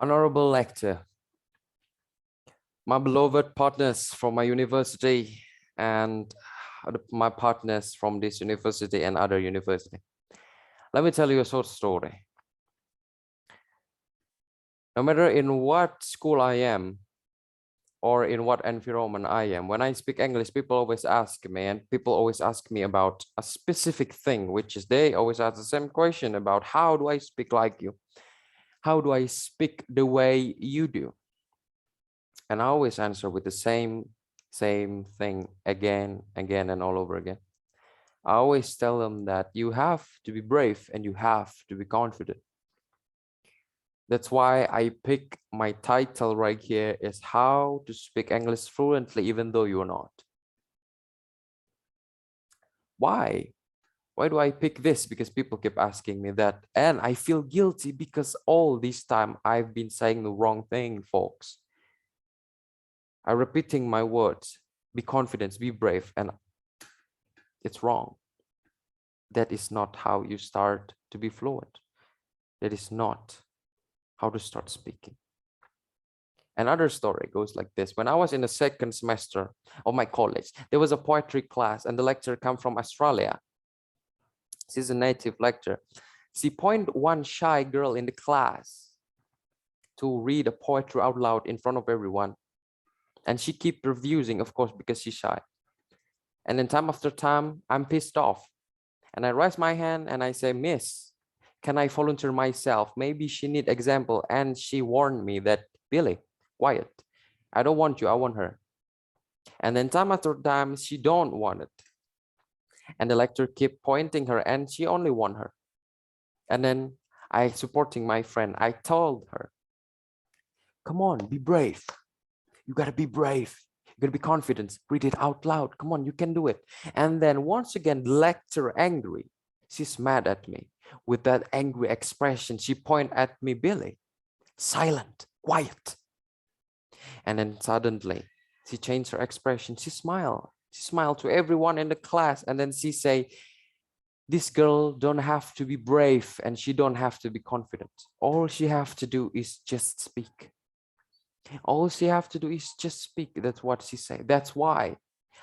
Honorable lector, my beloved partners from my university and my partners from this university and other university. Let me tell you a short story. No matter in what school I am or in what environment I am, when I speak English, people always ask me, and people always ask me about a specific thing, which is they always ask the same question about how do I speak like you? How do I speak the way you do? And I always answer with the same thing again, and all over again. I always tell them that you have to be brave and you have to be confident. That's why I pick my title right here is how to speak English fluently even though you're not. Why? Why do I pick this? Because people keep asking me that. And I feel guilty because all this time I've been saying the wrong thing, folks. I'm repeating my words, be confident, be brave, and it's wrong. That is not how you start to be fluent. That is not how to start speaking. Another story goes like this. When I was in the second semester of my college, there was a poetry class and the lecturer come from Australia. She's a native lecturer. She pointed one shy girl in the class to read a poetry out loud in front of everyone. And she keep refusing, of course, because she's shy. And then time after time, I'm pissed off. And I raise my hand and I say, Miss, can I volunteer myself? Maybe she need example. And she warned me that, Billy, quiet. I don't want you, I want her. And then time after time, she don't want it. And the lecturer keep pointing her and she only want her. And then I supporting my friend. I told her, come on, be brave. You got to be brave. You got to be confident. Read it out loud. Come on, you can do it. And then once again, the lecturer angry. She's mad at me. With that angry expression, she point at me, Billy, silent, quiet. And then suddenly, she changed her expression. She smiled. She smiled to everyone in the class. And then she say, this girl don't have to be brave and she don't have to be confident. All she have to do is just speak. All she have to do is just speak. That's what she said. That's why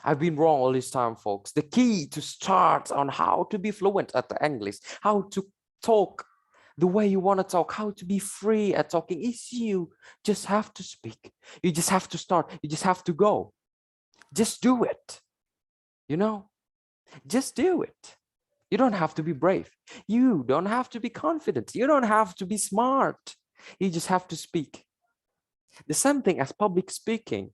I've been wrong all this time, folks. The key to start on how to be fluent at the English, how to talk the way you want to talk, how to be free at talking is you just have to speak. You just have to start. You just have to go. Just do it. You know, just do it. You don't have to be brave. You don't have to be confident. You don't have to be smart. You just have to speak. The same thing as public speaking.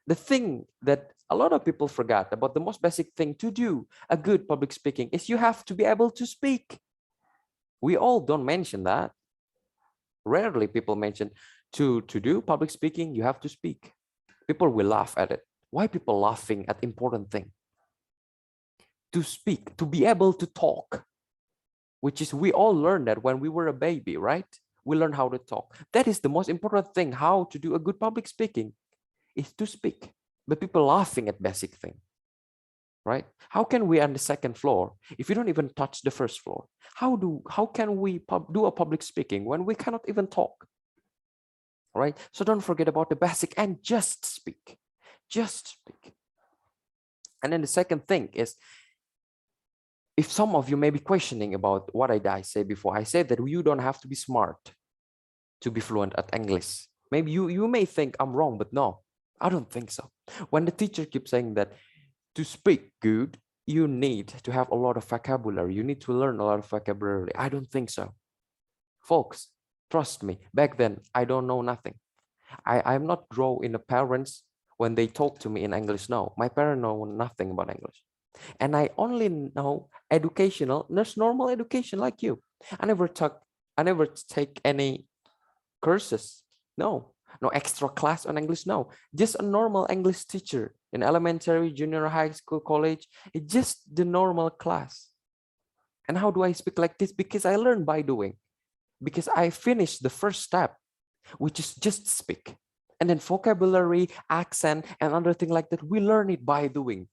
The thing that a lot of people forgot about, the most basic thing to do a good public speaking is you have to be able to speak. We all don't mention that. Rarely people mention to do public speaking, you have to speak. People will laugh at it. Why people laughing at important thing? To speak, to be able to talk, which is we all learned that when we were a baby, right? We learn how to talk. That is the most important thing. How to do a good public speaking is to speak. But people laughing at basic thing, right? How can we on the second floor if you don't even touch the first floor? How can we do a public speaking when we cannot even talk, right? So don't forget about the basic and just speak. Just speak. And then the second thing is, if some of you may be questioning about what I said before, I said that you don't have to be smart to be fluent at English. Maybe you may think I'm wrong, but no, I don't think so. When the teacher keeps saying that to speak good, you need to have a lot of vocabulary. You need to learn a lot of vocabulary. I don't think so. Folks, trust me, back then, I don't know nothing. I'm not grow in the parents when they talk to me in English. No, my parents know nothing about English. And I only know educational, there's normal education like you. I never take any courses. No extra class on English. No, just a normal English teacher in elementary, junior high school, college. It's just the normal class. And how do I speak like this? Because I learned by doing. Because I finished the first step, which is just speak. And then vocabulary, accent, and other thing like that, we learn it by doing.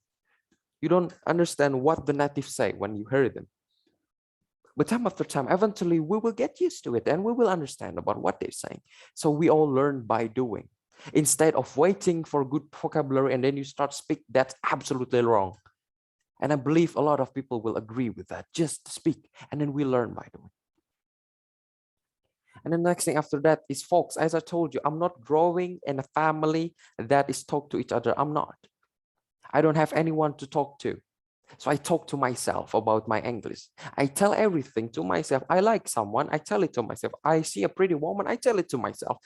You don't understand what the natives say when you hear them. But time after time, eventually we will get used to it and we will understand about what they're saying. So we all learn by doing. Instead of waiting for good vocabulary and then you start speak, that's absolutely wrong. And I believe a lot of people will agree with that. Just speak and then we learn by doing. And the next thing after that is, folks, as I told you, I'm not growing in a family that is talk to each other. I'm not. I don't have anyone to talk to. So I talk to myself about my English. I tell everything to myself. I like someone, I tell it to myself. I see a pretty woman, I tell it to myself.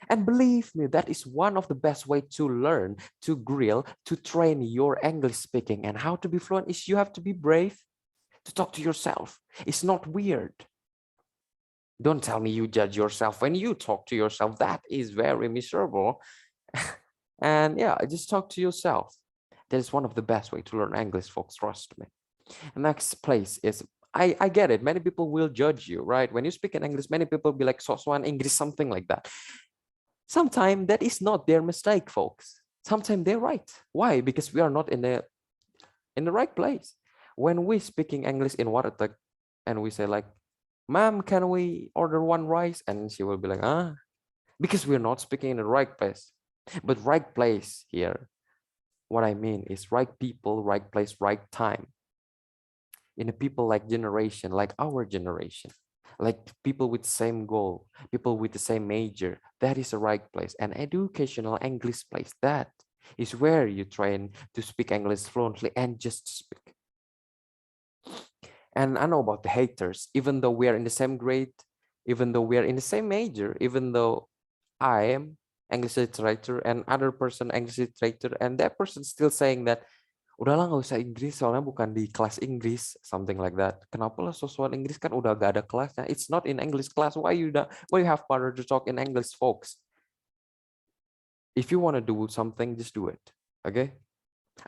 And believe me, that is one of the best way to learn, to grill, to train your English speaking. And how to be fluent is you have to be brave to talk to yourself. It's not weird. Don't tell me you judge yourself when you talk to yourself. That is very miserable. And yeah, just talk to yourself. That is one of the best way to learn English, folks, trust me. The next place is, I get it. Many people will judge you, right? When you speak in English, many people be like, "Sosuan English," something like that. Sometimes that is not their mistake, folks. Sometimes they're right. Why? Because we are not in the right place. When we speaking English in Warteg and we say like, "Ma'am, can we order one rice?" And she will be like, "Ah," because we're not speaking in the right place. But right place here, what I mean is right people, right place, right time. In a people like generation, like our generation, like people with same goal, people with the same major, that is the right place. An educational English place, that is where you train to speak English fluently and just speak. And I know about the haters, even though we are in the same grade, even though we are in the same major, even though I am English literature and other person English literature, and that person still saying that, "Udahlah nggak usah Inggris, soalnya bukan di kelas Inggris," something like that. Kenapa lah sosokan Inggris, kan udah gak ada kelasnya. It's not in English class. Why you have bother to talk in English, folks? If you want to do something, just do it. Okay?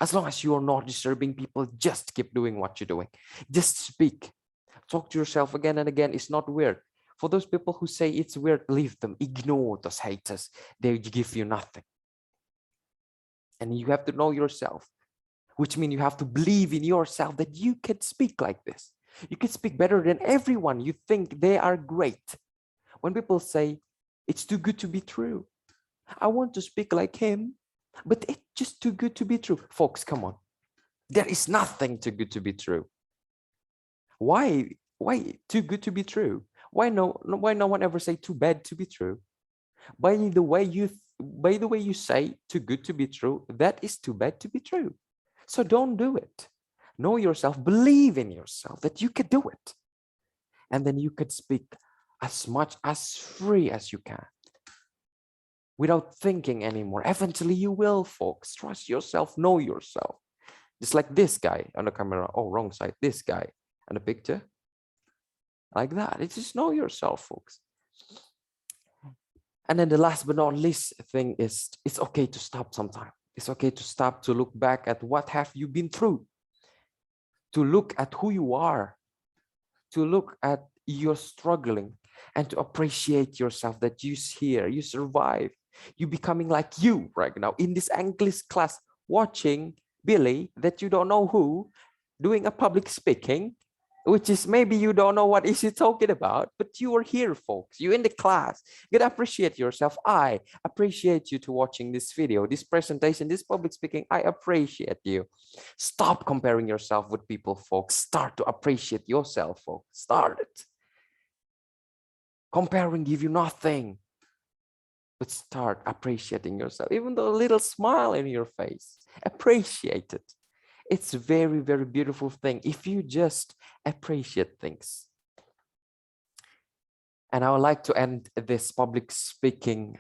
As long as you are not disturbing people, just keep doing what you're doing. Just speak. Talk to yourself again and again. It's not weird. For those people who say it's weird, leave them. Ignore those haters. They give you nothing. And you have to know yourself, which means you have to believe in yourself that you can speak like this. You can speak better than everyone. You think they are great. When people say, "It's too good to be true. I want to speak like him, but it's just too good to be true." Folks, come on. There is nothing too good to be true. Why too good to be true? Why no one ever say too bad to be true? By the way you say too good to be true, that is too bad to be true. So don't do it. Know yourself, believe in yourself that you can do it. And then you could speak as much as free as you can without thinking anymore. Eventually you will, folks. Trust yourself, know yourself. Just like this guy on the camera. Oh, wrong side. This guy on the picture. Like that. It's just know yourself, folks. And then the last but not least thing is, it's okay to stop sometime. It's okay to stop, to look back at what have you been through, to look at who you are, to look at your struggling, and to appreciate yourself that you're here, you survive, you becoming like you right now in this English class, watching Billy that you don't know who, doing a public speaking, which is maybe you don't know what is he talking about, but you are here, folks. You're in the class. You gotta appreciate yourself. I appreciate you to watching this video, this presentation, this public speaking. I appreciate you. Stop comparing yourself with people, folks. Start to appreciate yourself, folks. Start it. Comparing give you nothing, but start appreciating yourself. Even though a little smile in your face, appreciate it. It's a very, very beautiful thing if you just appreciate things. And I would like to end this public speaking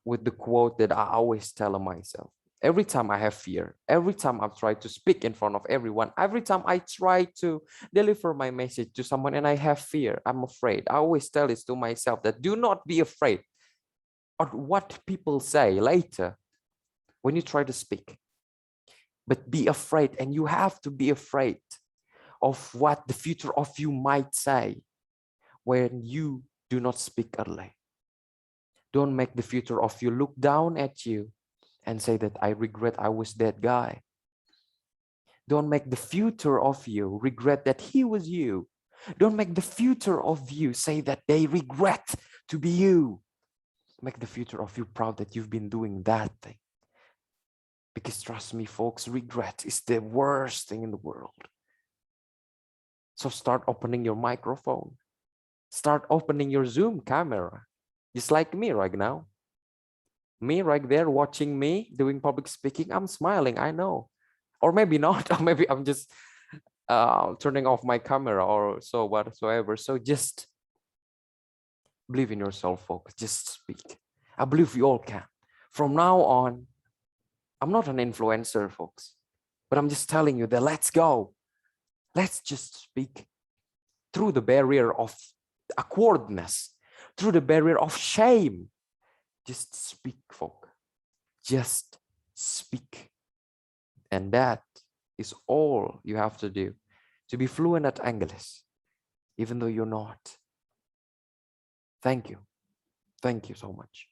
with the quote that I always tell myself. Every time I have fear, every time I try to speak in front of everyone, every time I try to deliver my message to someone and I have fear, I'm afraid. I always tell this to myself that do not be afraid of what people say later when you try to speak. But be afraid, and you have to be afraid of what the future of you might say when you do not speak early. Don't make the future of you look down at you and say that I regret I was that guy. Don't make the future of you regret that he was you. Don't make the future of you say that they regret to be you. Make the future of you proud that you've been doing that thing. Because trust me, folks, regret is the worst thing in the world. So start opening your microphone. Start opening your Zoom camera. Just like me right now. Me right there watching me doing public speaking. I'm smiling, I know. Or maybe not. Or maybe I'm just turning off my camera or so whatsoever. So just believe in yourself, folks. Just speak. I believe we all can. From now on, I'm not an influencer, folks, but I'm just telling you that let's go. Let's just speak through the barrier of awkwardness, through the barrier of shame. Just speak, folk. Just speak. And that is all you have to do to be fluent at English, even though you're not. Thank you. Thank you so much.